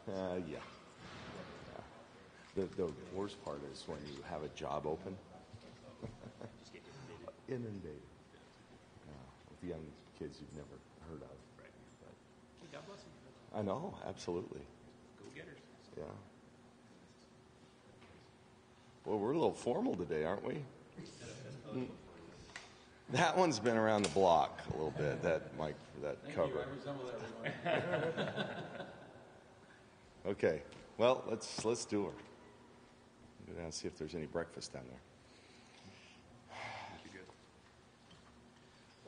Yeah. The worst part is when you have a job open. Just get inundated. Inundated. With young kids you've never heard of. Right. But, God bless them. I know, absolutely. Go-getters. Yeah. Well, we're a little formal today, aren't we? That one's been around the block a little bit, that mic, that cover. I resemble everyone. Okay, well, let's do her. Go down and see if there's any breakfast down there.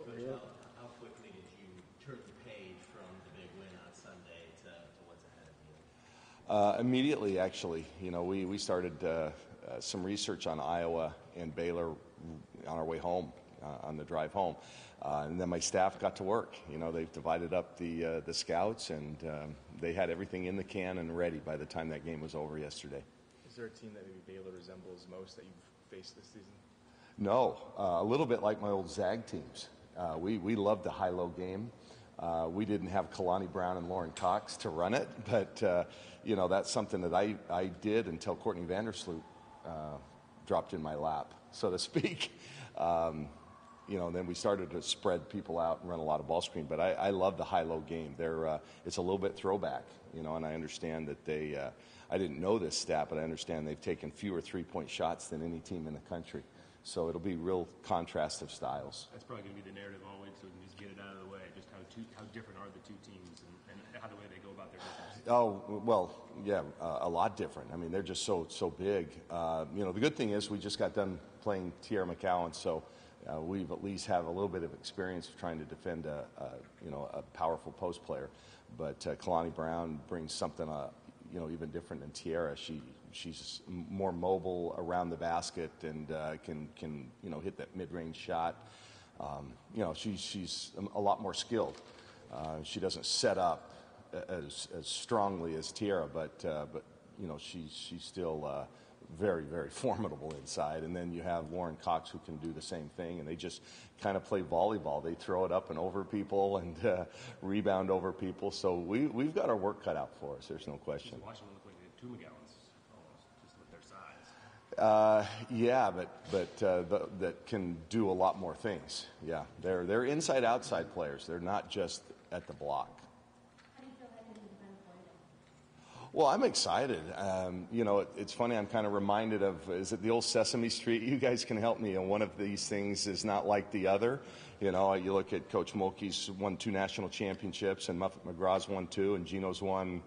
How quickly did you turn the page from the big win on Sunday to what's ahead of you? Immediately, actually. We started some research on Iowa and Baylor on our way home, on the drive home. And then my staff got to work. They've divided up the scouts, and they had everything in the can and ready by the time that game was over yesterday. Is there a team that maybe Baylor resembles most that you've faced this season? No, a little bit like my old Zag teams. We loved the high-low game. We didn't have Kalani Brown and Lauren Cox to run it, but that's something that I did until Courtney Vandersloot dropped in my lap, so to speak. Then we started to spread people out and run a lot of ball screen. But I love the high-low game. It's a little bit throwback, and I understand that I didn't know this stat, but I understand they've taken fewer three-point shots than any team in the country. So it'll be real contrast of styles. That's probably going to be the narrative all week, so we can just get it out of the way. Just how different are the two teams and how the way they go about their business? Oh, well, yeah, a lot different. I mean, they're just so big. The good thing is we just got done playing Tierra McCowan, so we've at least have a little bit of experience of trying to defend a powerful post player. But Kalani Brown brings something even different than Tierra. She's more mobile around the basket and can hit that mid-range shot. She's a lot more skilled. She doesn't set up as strongly as Tierra, but she's still very, very formidable inside. And then you have Lauren Cox, who can do the same thing, and they just kind of play volleyball. They throw it up and over people and rebound over people. So we've got our work cut out for us. There's no question. Washington looked like they had two McGowans almost, just with their size. Yeah, but that can do a lot more things. Yeah, they're inside-outside players. They're not just at the block. Well, I'm excited. It's funny. I'm kind of reminded of, is it the old Sesame Street? You guys can help me. And one of these things is not like the other. You look at Coach Mulkey's won 2 national championships, and Muffet McGraw's won 2, and Gino's won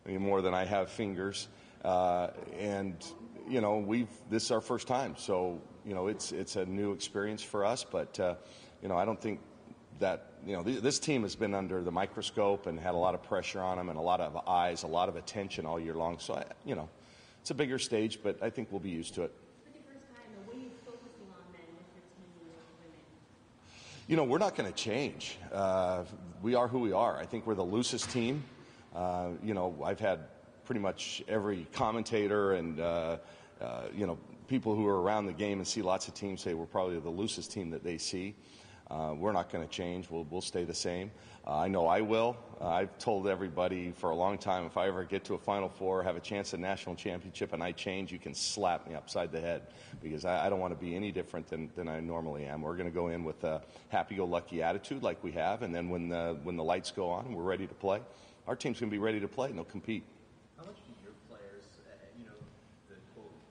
more than I have fingers. This is our first time, so it's a new experience for us. But I don't think that this team has been under the microscope and had a lot of pressure on them and a lot of eyes, a lot of attention all year long. So it's a bigger stage, but I think we'll be used to it. For the first time, what are you focusing on then with your team and women? We're not going to change. We are who we are. I think we're the loosest team. I've had pretty much every commentator and people who are around the game and see lots of teams say we're probably the loosest team that they see. We're not going to change. We'll stay the same. I know I will. I've told everybody for a long time, if I ever get to a Final Four, have a chance at a national championship, and I change, you can slap me upside the head, because I don't want to be any different than I normally am. We're going to go in with a happy-go-lucky attitude like we have, and then when the lights go on and we're ready to play, our team's going to be ready to play, and they'll compete. How much do your players,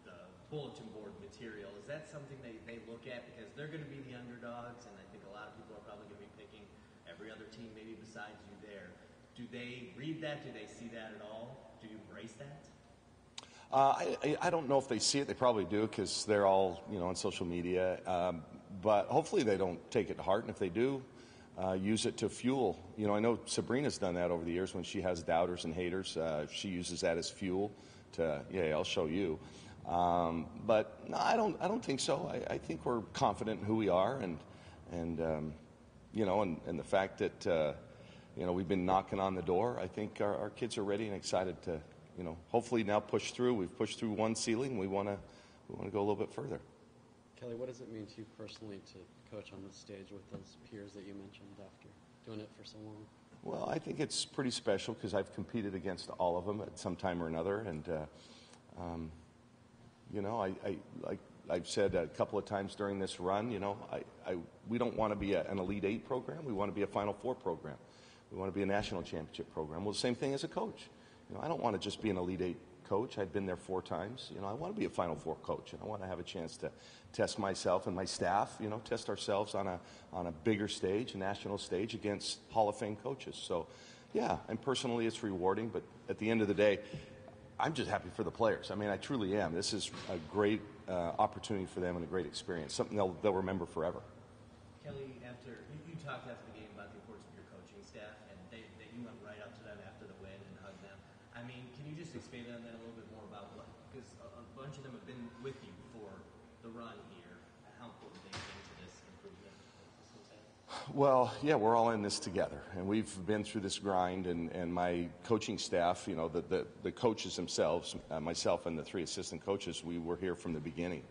the bulletin board material, is that something they look at because they're going to be the underdogs, and I think a lot of people are probably going to be picking every other team maybe besides you there. Do they read that? Do they see that at all? Do you embrace that? I don't know if they see it. They probably do, because they're all on social media. But hopefully they don't take it to heart, and if they do, use it to fuel. I know Sabrina's done that over the years when she has doubters and haters. She uses that as fuel to, I'll show you. But no, I don't think so. I think we're confident in who we are, and the fact that we've been knocking on the door. I think our kids are ready and excited to hopefully now push through. We've pushed through one ceiling. We want to go a little bit further. Kelly, what does it mean to you personally to coach on this stage with those peers that you mentioned after doing it for so long? Well, I think it's pretty special because I've competed against all of them at some time or another, and like I've said a couple of times during this run, we don't want to be an Elite Eight program. We want to be a Final Four program. We want to be a national championship program. Well, the same thing as a coach. I don't want to just be an Elite Eight coach. I've been there 4 times. I want to be a Final Four coach, and I want to have a chance to test myself and my staff. Test ourselves on a bigger stage, a national stage, against Hall of Fame coaches. So, yeah, and personally, it's rewarding. But at the end of the day, I'm just happy for the players. I mean, I truly am. This is a great opportunity for them and a great experience, something they'll remember forever. Kelly, you talked after the game about the importance of your coaching staff, and you went right up to them after the win and hugged them. I mean, can you just expand on that a little bit more about what, because a bunch of them have been with you for the run here, and how important they think to this improvement? Well, yeah, we're all in this together, and we've been through this grind, and my coaching staff, the coaches themselves, myself and the 3 assistant coaches, we were here from the beginning.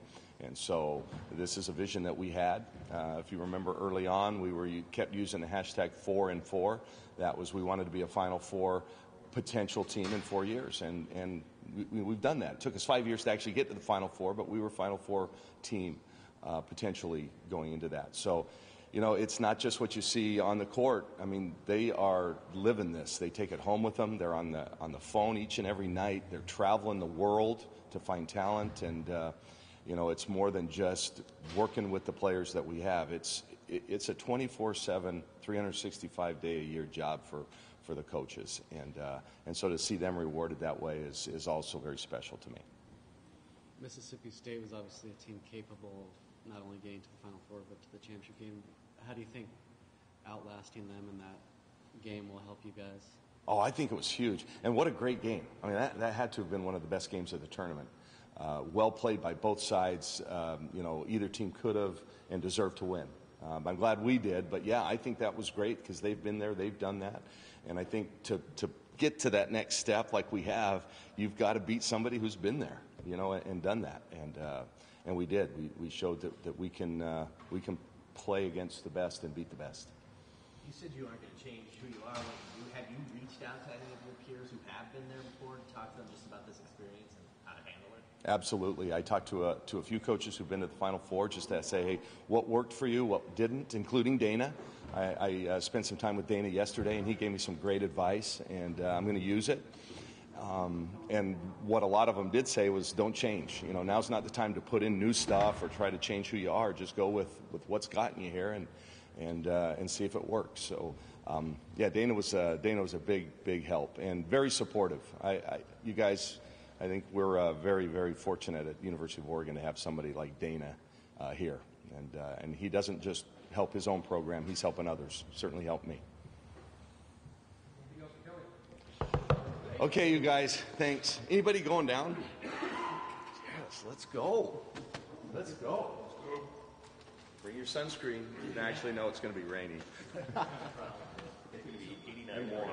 And so this is a vision that we had. If you remember early on, we kept using the hashtag 4 and 4. That was, we wanted to be a Final Four potential team in 4 years, and we've done that. It took us 5 years to actually get to the Final Four, but we were a Final Four team potentially going into that. So, it's not just what you see on the court. I mean, they are living this. They take it home with them. They're on the phone each and every night. They're traveling the world to find talent, and it's more than just working with the players that we have. It's a 24/7, 365-day-a-year job for the coaches, and so to see them rewarded that way is also very special to me. Mississippi State was obviously a team capable of not only getting to the Final Four but to the championship game. How do you think outlasting them in that game will help you guys? Oh, I think it was huge, and what a great game. I mean, that had to have been one of the best games of the tournament. Well played by both sides. Either team could have and deserved to win. I'm glad we did, but yeah, I think that was great because they've been there, they've done that, and I think to get to that next step like we have, you've got to beat somebody who's been there, and done that, and we did. We showed that we can play against the best and beat the best. You said you aren't going to change who you are. Have you reached out to any of your peers who have been there before to talk to them just about this experience and how to handle it? Absolutely. I talked to a few coaches who've been to the Final Four just to say, hey, what worked for you, what didn't, including Dana. I spent some time with Dana yesterday, and he gave me some great advice, and I'm going to use it. And what a lot of them did say was, don't change. Now's not the time to put in new stuff or try to change who you are. Just go with what's gotten you here and see if it works. So, yeah, Dana was a big help and very supportive. You guys, I think we're very, very fortunate at the University of Oregon to have somebody like Dana here. And he doesn't just help his own program, he's helping others. Certainly helped me. Okay, you guys, thanks. Anybody going down? Yes, let's go. Let's go. Bring your sunscreen. Actually, no, it's going to be rainy. It's going to be 89 and warm.